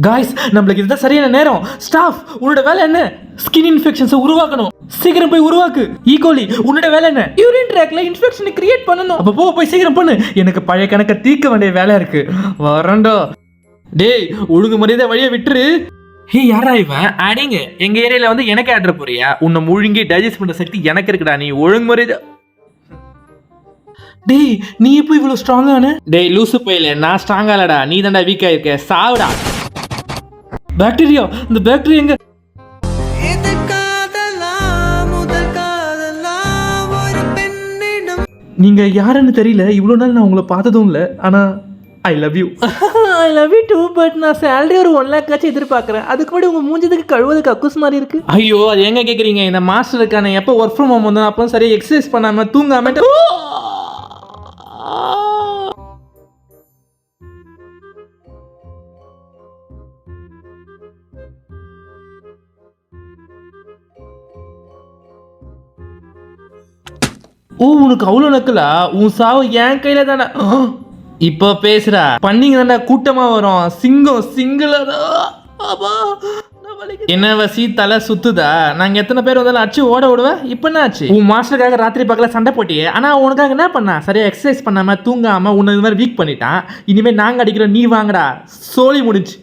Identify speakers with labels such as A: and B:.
A: Guys நம்மளுக்கு இதுதான் சரியான நேரம். ஸ்டாஃப் உன்னோட வேலை என்ன? ஸ்கின் இன்ஃபெக்ஷன்ஸை உருவாக்கணும். சீக்கிரம் போய் உருவாக்கு. ஈகோலி உன்னோட வேலை என்ன? யூரின் ட்ராக்ல இன்ஃபெக்ஷனை கிரியேட் பண்ணணும். அப்போ போய் சீக்கிரம் பண்ணு. எனக்கு பழைய கணக்கை தீர்க்க வேண்டிய வேலை இருக்கு. வரண்டா. டேய் ஒழுங்கு மரியாதை வழியை விட்டுரு. ஹே யாரா இவன்? அடிங்க எங்க ஏரியால வந்து எனக்கு ஆர்டர் போறியா? உன்னை முழுங்கி டைஜஸ்ட் பண்ற சக்தி எனக்கு இருக்குடா. நீ ஒழுங்கு மரியாதை. டேய் நீ எப்போ இவ்வளவு ஸ்ட்ராங்கான? டேய் லூசு போயில, நான் ஸ்ட்ராங்கா இல்லடா, நீ தான்டா வீக்கா இருக்க. சாவுடா. பாக்டீரியா, இந்த பாக்டீரியா எங்க? நீங்க யாருன்னு தெரியல, இவ்வளவு நாள் நான் உங்களை பார்த்ததும் இல்லை. ஆனா I love you. I love you too. But நான் சேலரி ஒரு 1 lakh ஆச்சு எதிர்பார்க்குறேன். அதுக்கு முன்னாடி உங்க மூஞ்சதுக்கு கழுவது கக்கூஸ் மாதிரி இருக்கு. ஐயோ அது எங்க கேட்குறீங்க? இந்த மாஸ்டர் இருக்கானே, எப்போ ஒர்க் ஃப்ரம் ஹோம் வந்தோம் அப்போ சரியா எக்ஸசைஸ் பண்ணாம தூங்காம. ஓ உனக்கு அவ்வளோ நக்கலா? உன் சாவு என் கையில தானே. இப்போ பேசுறா. பண்ணிங்க தாண்டா கூட்டமா வரும். சிங்கம் சிங்கிளா. என்ன வசி தலை சுத்துதா? நாங்க எத்தனை பேர் வந்தாலும் அடிச்சு ஓட விடுவேன். இப்போ என்ன ஆச்சு? உன் மாஸ்டருக்காக ராத்திரி பக்கல சண்டை போட்டியே, ஆனா உனக்காக என்ன பண்ணா? சரியா எக்ஸசைஸ் பண்ணாம தூங்காம உன்னை இது மாதிரி வீக் பண்ணிட்டான். இனிமேல் நாங்க அடிக்கிறோம், நீ வாங்கடா. சோழி முடிஞ்சு.